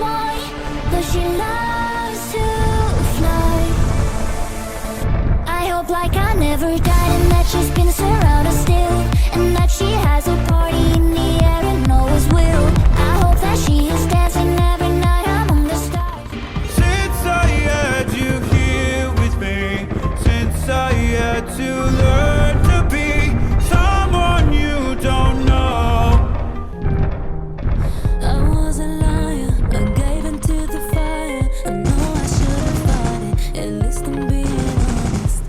why, but she loves to fly. I hope like I never died, and that she's been surrounded still, and that she has a party in the air and always will. I hope that she is dancing every night among the stars. Since I had you here with me, since I had to learn to be someone you don't know. I was a liar, I gave in to the fire. I know I should have fought it, at least I'm being honest.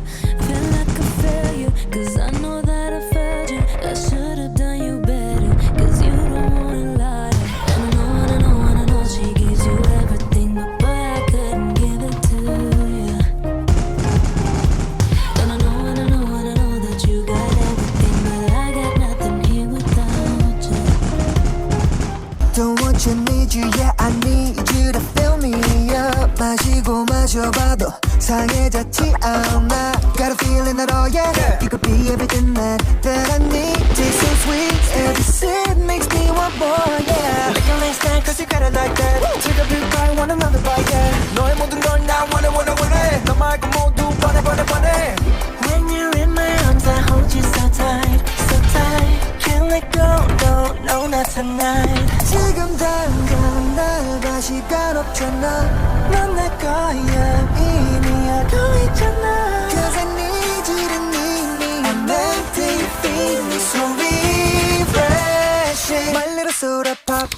Feel like a failure, cause I know that I failed you. I should have done you better, cause you don't wanna lie. And I know she gives you everything, but boy, I couldn't give it to you. And I know that you got everything, but I got nothing here without you. Don't want you, need you, yeah I need you to fill me up. 마시고 마셔봐도 상해졌지 않아. Got a feeling that oh yeah, you could be everything that I need. Taste so sweet, every sip makes me want more, yeah. Like a last night cause you got it like that. 즐거울까 I want another bite, yeah. 너의 모든 걸 나 원해 너 말고 모두 원해 When you're in my arms I hold you so tight, so tight. Can't let go, no, not tonight. 지금 당장 날 봐 시간 없잖아. 넌 내 거야 이미 알고 있잖아. Cause I need you to need me. I'm meant to feel me so refreshing. My little soda pop,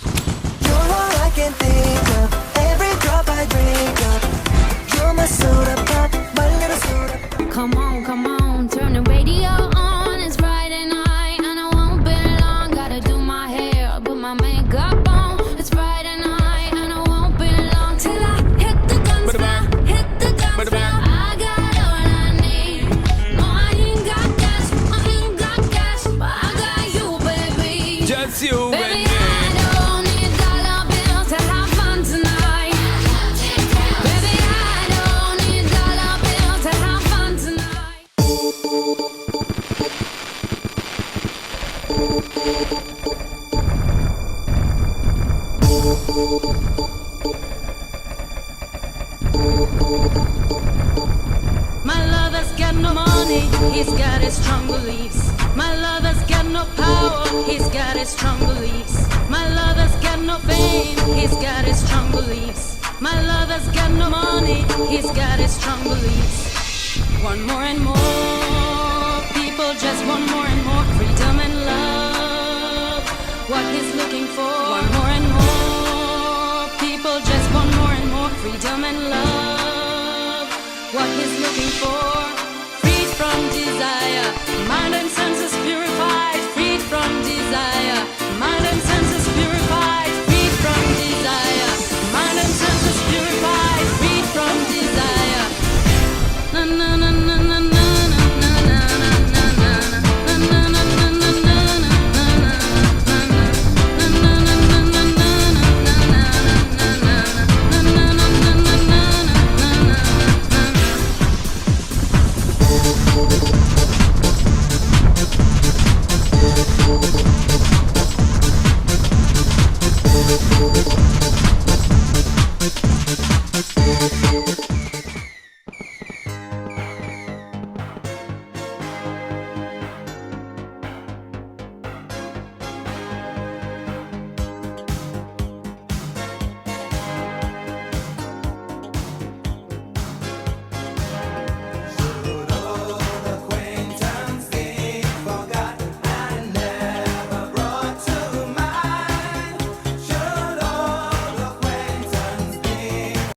you're all I can think of. Every drop I drink up, you're my soda pop, my little soda pop. Come on, turn the radio on. It's Friday night and I won't be long. Gotta do my hair, put my makeup on. It's Friday night and I won't be long till I hit the guns now, hit the guns now. I got all I need. No, I ain't got cash, but I got you, baby. Just you Baby, I don't need dollar bills to have fun tonight. Baby, I don't need dollar bills to have fun tonight. My lover's got no money, he's got his strong beliefs. My lover's got no power, he's got his strong beliefs. My lover's got no fame, he's got his strong beliefs. My lover's got no money, he's got his strong beliefs. Want more and more, people just want more and more freedom and love. What he's looking for, want more and more, people just want more and more freedom and love. What he's looking for.